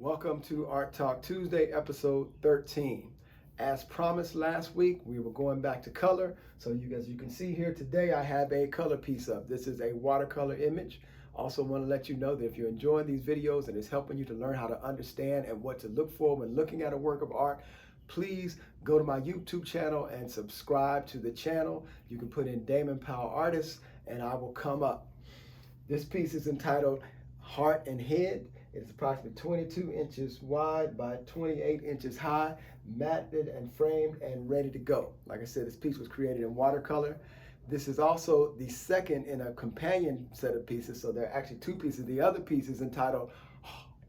Welcome to Art Talk Tuesday, episode 13. As promised last week, we were going back to color. So as you can see here today, I have a color piece up. This is a watercolor image. Also want to let you know that if you're enjoying these videos and it's helping you to learn how to understand and what to look for when looking at a work of art, please go to my YouTube channel and subscribe to the channel. You can put in Damon Powell Artist and I will come up. This piece is entitled Heart and Head. It's approximately 22 inches wide by 28 inches high, matted and framed and ready to go. Like I said, this piece was created in watercolor. This is also the second in a companion set of pieces, so there are actually two pieces. The other piece is entitled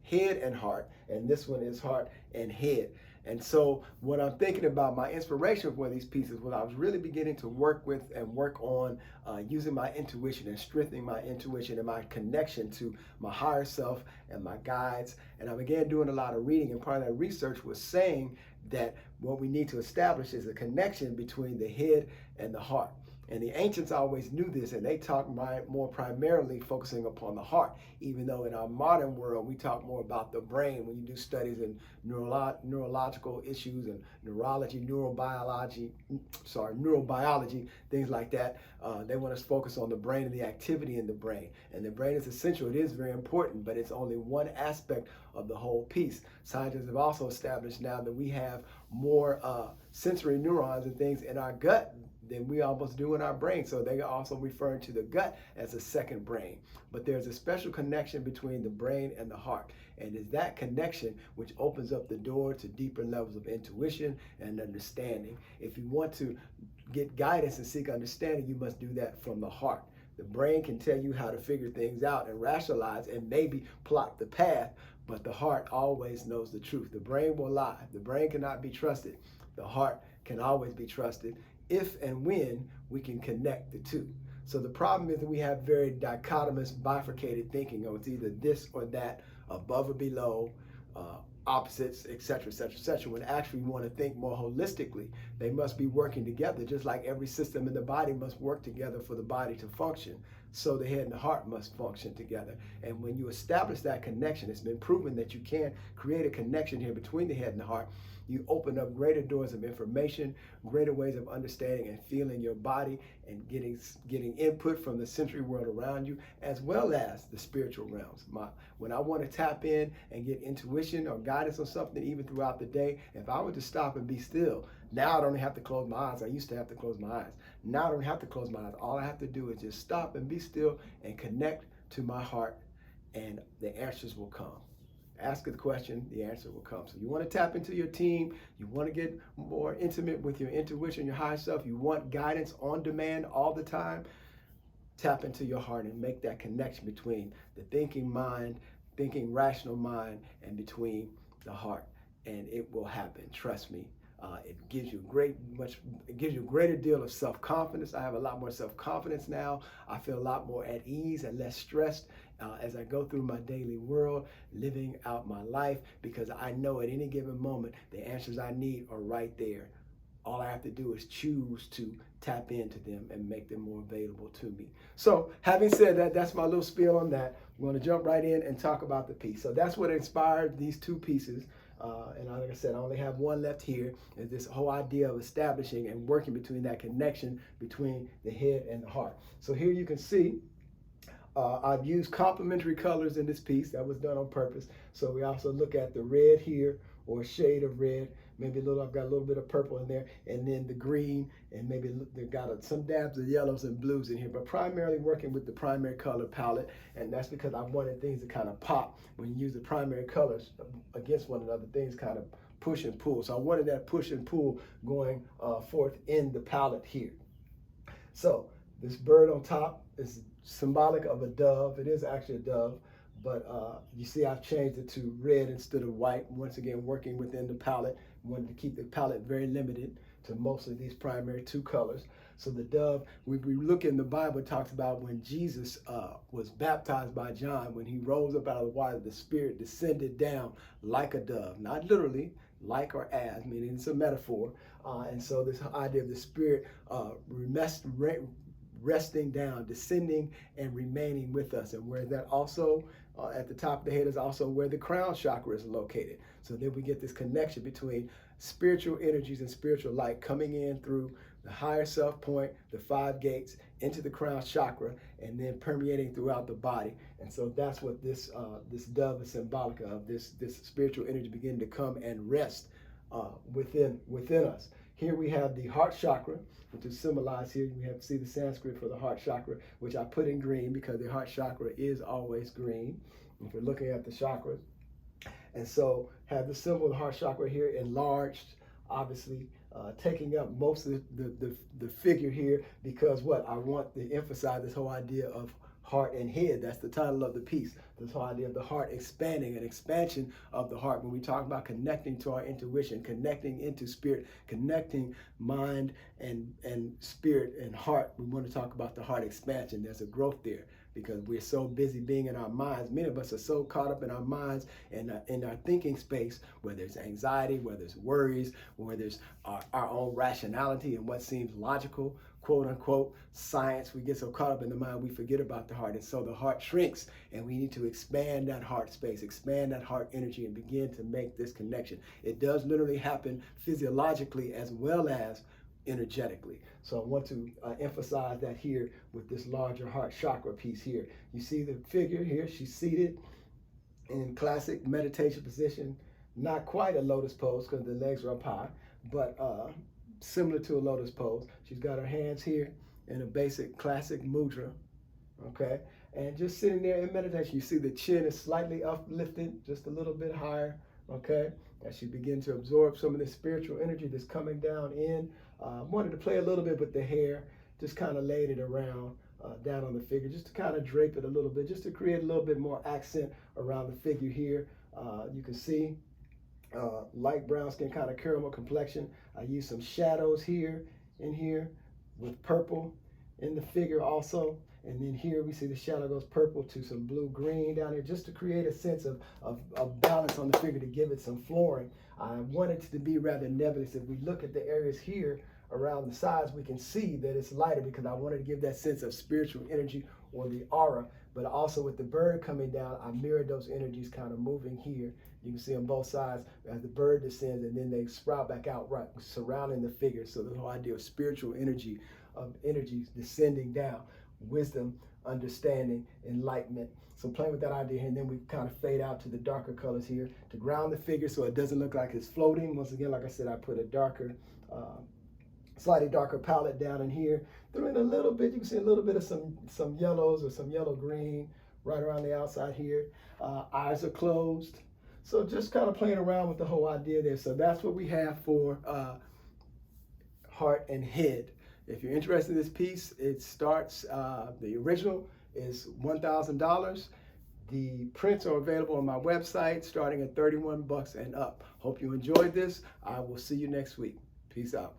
Head and Heart, and this one is Heart and Head. And so when I'm thinking about my inspiration for these pieces, what I was really beginning to work with and work on using my intuition and strengthening my intuition and my connection to my higher self and my guides. And I began doing a lot of reading, and part of that research was saying that what we need to establish is a connection between the head and the heart. And the ancients always knew this, and they talk more primarily focusing upon the heart, even though in our modern world, we talk more about the brain. When you do studies in neurological issues and neurobiology, things like that, they want us to focus on the brain and the activity in the brain. And the brain is essential. It is very important, but it's only one aspect of the whole piece. Scientists have also established now that we have more sensory neurons and things in our gut than we almost do in our brain. So they are also referring to the gut as a second brain. But there's a special connection between the brain and the heart. And it's that connection which opens up the door to deeper levels of intuition and understanding. If you want to get guidance and seek understanding, you must do that from the heart. The brain can tell you how to figure things out and rationalize and maybe plot the path, but the heart always knows the truth. The brain will lie. The brain cannot be trusted. The heart can always be trusted if and when we can connect the two. So the problem is that we have very dichotomous, bifurcated thinking. It's either this or that, above or below, opposites, etc., etc., etc. When actually we want to think more holistically, they must be working together, just like every system in the body must work together for the body to function. So the head and the heart must function together. And when you establish that connection, it's been proven that you can create a connection here between the head and the heart. You open up greater doors of information, greater ways of understanding and feeling your body, and getting input from the sensory world around you, as well as the spiritual realms. When I want to tap in and get intuition or guidance on something, even throughout the day, if I were to stop and be still, now I don't have to close my eyes. I used to have to close my eyes. Now I don't have to close my eyes. All I have to do is just stop and be still and connect to my heart, and the answers will come. Ask the question, the answer will come. So you want to tap into your team, you want to get more intimate with your intuition, your higher self, you want guidance on demand all the time, tap into your heart and make that connection between the thinking mind, thinking rational mind, and between the heart. And it will happen, trust me. It gives you a greater deal of self-confidence. I have a lot more self-confidence now. I feel a lot more at ease and less stressed as I go through my daily world, living out my life, because I know at any given moment the answers I need are right there. All I have to do is choose to tap into them and make them more available to me. So having said that, that's my little spiel on that. We're going to jump right in and talk about the piece. So that's what inspired these two pieces. And like I said, I only have one left here, is this whole idea of establishing and working between that connection between the head and the heart. So here you can see I've used complementary colors in this piece. That was done on purpose. So we also look at the red here, or a shade of red, maybe I've got a little bit of purple in there, and then the green, and maybe they've got some dabs of yellows and blues in here, but primarily working with the primary color palette. And that's because I wanted things to kind of pop. When you use the primary colors against one another, things kind of push and pull. So I wanted that push and pull going forth in the palette here. So this bird on top is symbolic of a dove. It is actually a dove, but you see I've changed it to red instead of white. Once again, working within the palette. Wanted to keep the palette very limited to mostly these primary two colors. So the dove, we look in the Bible, it talks about when Jesus was baptized by John, when he rose up out of the water, the Spirit descended down like a dove, not literally, like or as, meaning it's a metaphor. And so this idea of the Spirit resting down, descending and remaining with us. And where that also at the top of the head is also where the crown chakra is located. So then we get this connection between spiritual energies and spiritual light coming in through the higher self point, the 5 gates, into the crown chakra, and then permeating throughout the body. And so that's what this this dove is symbolic of. This spiritual energy beginning to come and rest within us. Here we have the heart chakra, which is symbolized here. We have to see the Sanskrit for the heart chakra, which I put in green because the heart chakra is always green if we're looking at the chakras. And so have the symbol of the heart chakra here enlarged, obviously taking up most of the figure here, because what I want to emphasize this whole idea of heart and head. That's the title of the piece. This whole idea of the heart expanding, an expansion of the heart. When we talk about connecting to our intuition, connecting into spirit, connecting mind and spirit and heart, we want to talk about the heart expansion. There's a growth there because we're so busy being in our minds. Many of us are so caught up in our minds and in our thinking space, where there's anxiety, where there's worries, where there's our own rationality and what seems logical, quote unquote, science. We get so caught up in the mind, we forget about the heart. And so the heart shrinks, and we need to expand that heart space, expand that heart energy, and begin to make this connection. It does literally happen physiologically as well as energetically. So I want to emphasize that here with this larger heart chakra piece here. You see the figure here, she's seated in classic meditation position, not quite a lotus pose because the legs are up high, but similar to a lotus pose. She's got her hands here in a basic classic mudra, okay? And just sitting there in meditation. You see the chin is slightly uplifted, just a little bit higher, okay? As she begins to absorb some of this spiritual energy that's coming down in. Wanted to play a little bit with the hair, just kind of laid it around down on the figure, just to kind of drape it a little bit, just to create a little bit more accent around the figure here. You can see light brown skin, kind of caramel complexion. I use some shadows here, in here, with purple in the figure also. And then here we see the shadow goes purple to some blue-green down here, just to create a sense of balance on the figure, to give it some flooring. I want it to be rather nebulous. If we look at the areas here around the sides, we can see that it's lighter because I wanted to give that sense of spiritual energy or the aura. But also with the bird coming down, I mirrored those energies kind of moving here. You can see on both sides as the bird descends, and then they sprout back out, right, surrounding the figure. So the whole idea of spiritual energy, of energies descending down, wisdom, understanding, enlightenment. So playing with that idea here, and then we kind of fade out to the darker colors here to ground the figure so it doesn't look like it's floating. Once again, like I said, I put a darker, slightly darker palette down in here. Threw in a little bit, you can see a little bit of some yellows or some yellow-green right around the outside here. Eyes are closed. So just kind of playing around with the whole idea there. So that's what we have for heart and head. If you're interested in this piece, it starts, the original is $1,000. The prints are available on my website starting at $31 and up. Hope you enjoyed this. I will see you next week. Peace out.